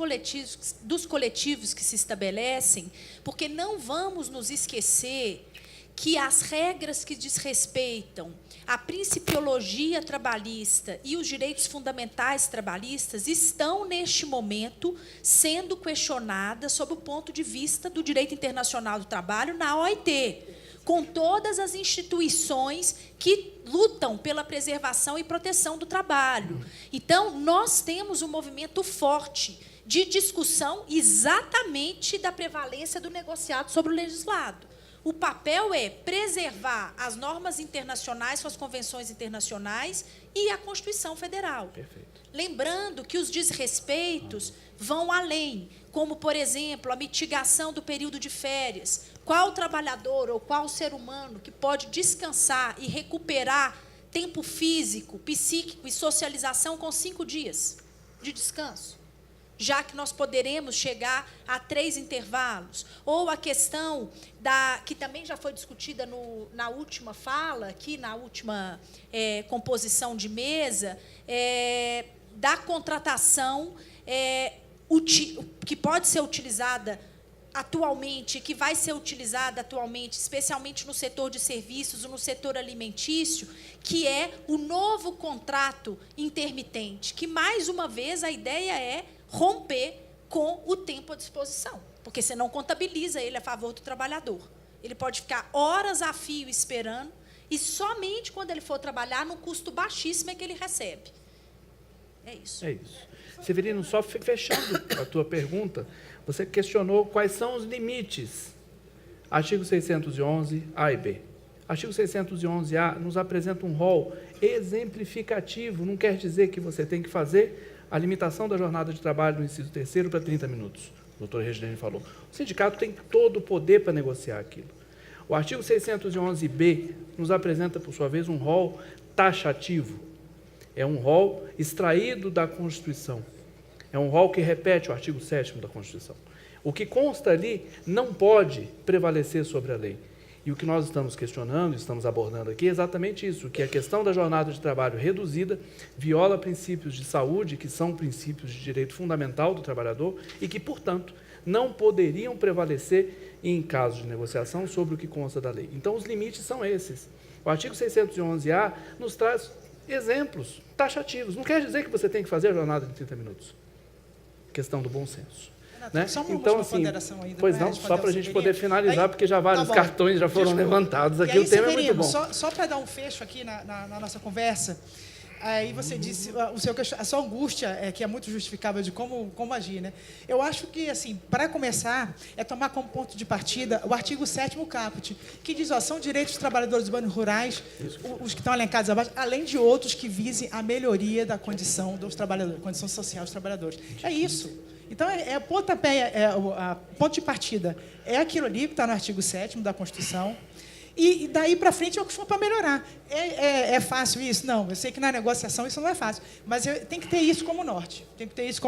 coletivos que se estabelecem, porque não vamos nos esquecer que as regras que desrespeitam a principiologia trabalhista e os direitos fundamentais trabalhistas estão, neste momento, sendo questionadas sob o ponto de vista do direito internacional do trabalho na OIT, com todas as instituições que lutam pela preservação e proteção do trabalho. Então, nós temos um movimento forte de discussão exatamente da prevalência do negociado sobre o legislado. O papel é preservar as normas internacionais, suas convenções internacionais e a Constituição Federal. Perfeito. Lembrando que os desrespeitos vão além, como, por exemplo, a mitigação do período de férias. Qual trabalhador ou qual ser humano que pode descansar e recuperar tempo físico, psíquico e socialização com 5 dias de descanso? Já que nós poderemos chegar a 3 intervalos. Ou a questão que também já foi discutida na última fala, aqui na última composição de mesa, da contratação que pode ser utilizada atualmente, que vai ser utilizada atualmente, especialmente no setor de serviços ou no setor alimentício, que é o novo contrato intermitente, que, mais uma vez, a ideia é romper com o tempo à disposição, porque você não contabiliza ele a favor do trabalhador. Ele pode ficar horas a fio esperando e somente quando ele for trabalhar, no custo baixíssimo, é que ele recebe. É isso. É isso. Severino, só fechando a tua pergunta, você questionou quais são os limites. Artigo 611, A e B. Artigo 611-A nos apresenta um rol exemplificativo, não quer dizer que você tem que fazer a limitação da jornada de trabalho no inciso 3º para 30 minutos. O doutor Regilene falou. O sindicato tem todo o poder para negociar aquilo. O artigo 611-B nos apresenta, por sua vez, um rol taxativo. É um rol extraído da Constituição. É um rol que repete o artigo 7º da Constituição. O que consta ali não pode prevalecer sobre a lei. E o que nós estamos questionando, estamos abordando aqui, é exatamente isso, que a questão da jornada de trabalho reduzida viola princípios de saúde, que são princípios de direito fundamental do trabalhador, e que, portanto, não poderiam prevalecer em caso de negociação sobre o que consta da lei. Então, os limites são esses. O artigo 611-A nos traz exemplos taxativos. Não quer dizer que você tem que fazer a jornada de 30 minutos. Questão do bom senso. Né? Só uma então, última assim, ponderação ainda, pois para não, só para a gente Severino. poder finalizar, Aí, porque já vários cartões já foram levantados aqui, e aí, o tema Severino, é muito bom. Só para dar um fecho aqui na nossa conversa, aí você disse a sua angústia, que é muito justificável de como agir, né? Eu acho que, assim, para começar, é tomar como ponto de partida o artigo 7º caput, que diz, são direitos dos trabalhadores urbanos e rurais, os que estão elencados abaixo, além de outros que visem a melhoria da condição dos trabalhadores, condição social dos trabalhadores. É isso. Então, ponto de partida é aquilo ali que está no artigo 7º da Constituição, e daí para frente é o que for para melhorar. É fácil isso? Não, eu sei que na negociação isso não é fácil, mas tem que ter isso como norte, tem que ter isso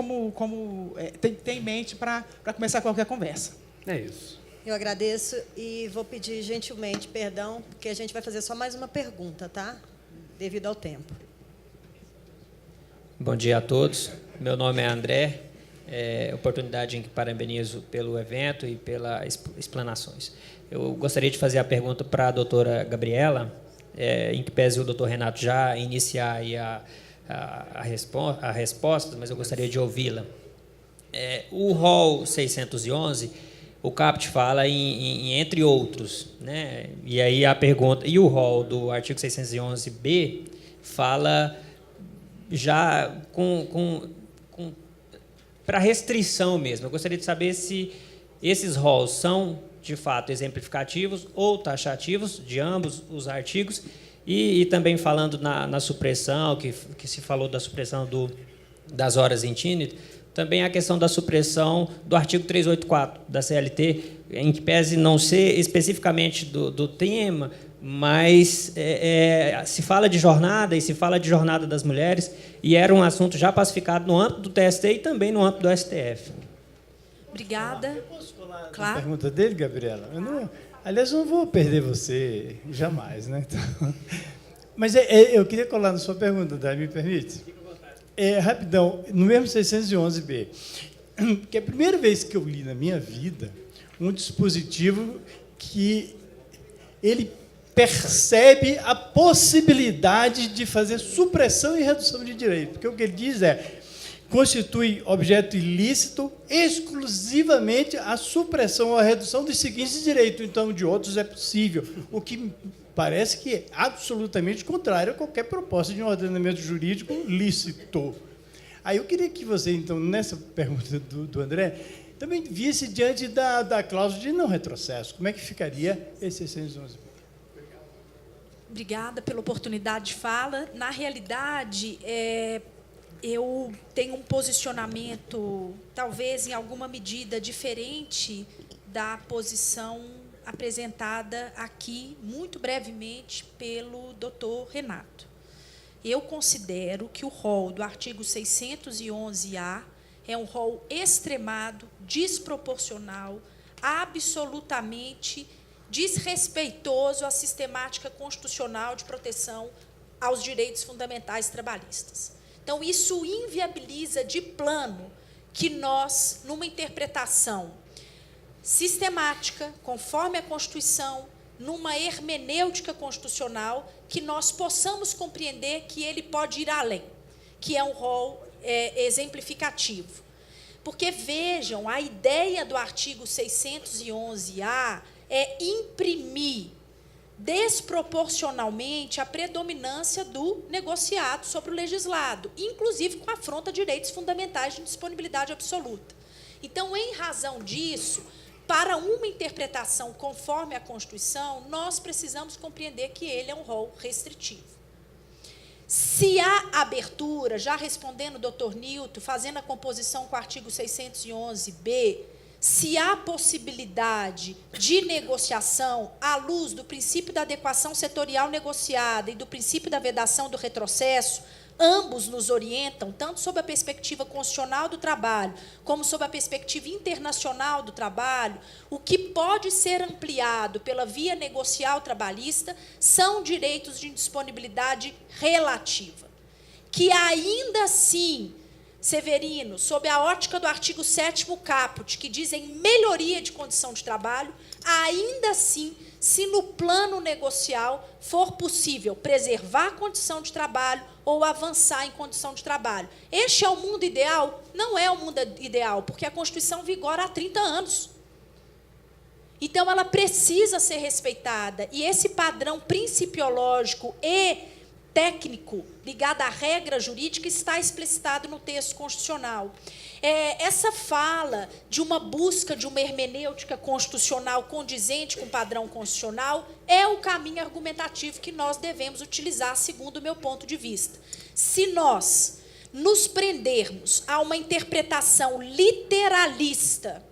tem que ter em mente para começar qualquer conversa. É isso. Eu agradeço e vou pedir gentilmente perdão, porque a gente vai fazer só mais uma pergunta, tá? Devido ao tempo. Bom dia a todos. Meu nome é André. Oportunidade em que parabenizo pelo evento e pelas explanações. Eu gostaria de fazer a pergunta para a doutora Gabriela, em que pese o doutor Renato já iniciar aí a resposta, mas eu gostaria de ouvi-la. O rol 611, o CAPT fala em entre outros, né? E aí a pergunta, e o rol do artigo 611-B fala já para restrição mesmo. Eu gostaria de saber se esses rols são, de fato, exemplificativos ou taxativos de ambos os artigos, e também falando na supressão, que se falou da supressão das horas em TINE, também a questão da supressão do artigo 384 da CLT, em que pese não ser especificamente do tema, mas se fala de jornada e se fala de jornada das mulheres, e era um assunto já pacificado no âmbito do TST e também no âmbito do STF. Obrigada. Eu posso falar Claro. da pergunta dele, Gabriela? Aliás, eu não vou perder você jamais, né? Então, mas eu queria colar na sua pergunta, Dai, me permite? Rapidão, no mesmo 611B, que é a primeira vez que eu li na minha vida um dispositivo que ele percebe a possibilidade de fazer supressão e redução de direito. Porque o que ele diz constitui objeto ilícito exclusivamente a supressão ou a redução dos seguintes direitos, então de outros é possível, o que parece que é absolutamente contrário a qualquer proposta de um ordenamento jurídico lícito. Aí eu queria que você, então, nessa pergunta do André, também visse diante da cláusula de não retrocesso, como é que ficaria esse 611? Obrigada pela oportunidade de fala. Na realidade, eu tenho um posicionamento, talvez em alguma medida diferente da posição apresentada aqui, muito brevemente, pelo doutor Renato. Eu considero que o rol do artigo 611-A é um rol extremado, desproporcional, absolutamente desrespeitoso à sistemática constitucional de proteção aos direitos fundamentais trabalhistas. Então, isso inviabiliza de plano que nós, numa interpretação sistemática, conforme a Constituição, numa hermenêutica constitucional, que nós possamos compreender que ele pode ir além, que é um rol exemplificativo. Porque, vejam, a ideia do artigo 611-A é imprimir desproporcionalmente a predominância do negociado sobre o legislado, inclusive com afronta a direitos fundamentais de disponibilidade absoluta. Então, em razão disso, para uma interpretação conforme a Constituição, nós precisamos compreender que ele é um rol restritivo. Se há abertura, já respondendo o doutor Nilton, fazendo a composição com o artigo 611-B, se há possibilidade de negociação à luz do princípio da adequação setorial negociada e do princípio da vedação do retrocesso, ambos nos orientam, tanto sob a perspectiva constitucional do trabalho, como sob a perspectiva internacional do trabalho, o que pode ser ampliado pela via negocial trabalhista são direitos de indisponibilidade relativa, que ainda assim, Severino, sob a ótica do artigo 7º caput, que diz em melhoria de condição de trabalho, ainda assim, se no plano negocial for possível preservar a condição de trabalho ou avançar em condição de trabalho. Este é o mundo ideal? Não é o mundo ideal, porque a Constituição vigora há 30 anos. Então, ela precisa ser respeitada. E esse padrão principiológico e técnico ligado à regra jurídica está explicitado no texto constitucional. Essa fala de uma busca de uma hermenêutica constitucional condizente com o padrão constitucional é o caminho argumentativo que nós devemos utilizar, segundo o meu ponto de vista. Se nós nos prendermos a uma interpretação literalista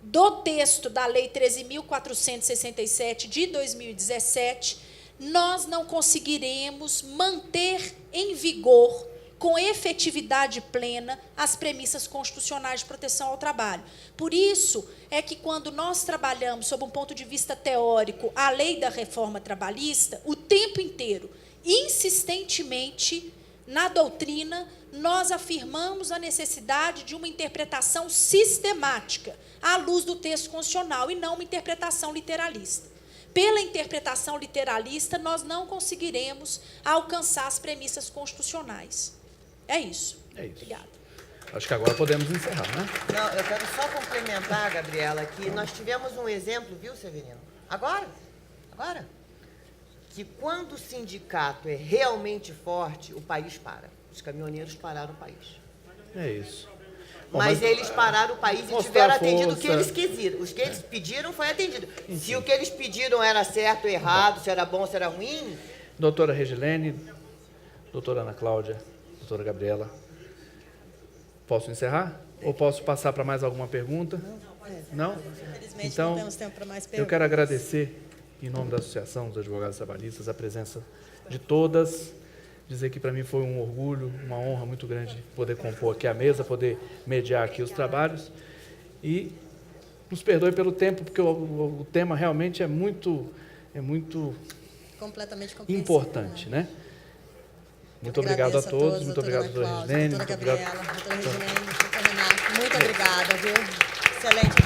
do texto da Lei 13.467 de 2017, nós não conseguiremos manter em vigor, com efetividade plena, as premissas constitucionais de proteção ao trabalho. Por isso é que, quando nós trabalhamos, sob um ponto de vista teórico, a lei da reforma trabalhista, o tempo inteiro, insistentemente, na doutrina, nós afirmamos a necessidade de uma interpretação sistemática, à luz do texto constitucional, e não uma interpretação literalista. Pela interpretação literalista, nós não conseguiremos alcançar as premissas constitucionais. É isso. É isso. Obrigada. Acho que agora podemos encerrar, né? Não, eu quero só complementar, Gabriela, que nós tivemos um exemplo, viu, Severino? Agora, que quando o sindicato é realmente forte, o país para. Os caminhoneiros pararam o país. É isso. Bom, Mas eles pararam o país e mostrar tiveram atendido o que força. eles quiseram. Os que eles pediram foi atendido. Se o que eles pediram era certo ou errado, se era bom, se era ruim... Doutora Regilene, doutora Ana Cláudia, doutora Gabriela, Posso encerrar? Ou posso passar para mais alguma pergunta? Não? Infelizmente, Então, não temos tempo para mais perguntas. eu quero agradecer, em nome da Associação dos Advogados Trabalhistas, a presença de todas, dizer que para mim foi um orgulho, uma honra muito grande poder compor aqui a mesa, poder mediar aqui os trabalhos. E nos perdoe pelo tempo, porque o tema realmente é muito Completamente compreensível, importante, né? Muito obrigado a todos, muito obrigado, doutora Regislene. Doutora Gabriela, doutora Regislene, doutor Renato, muito obrigada, viu? Excelente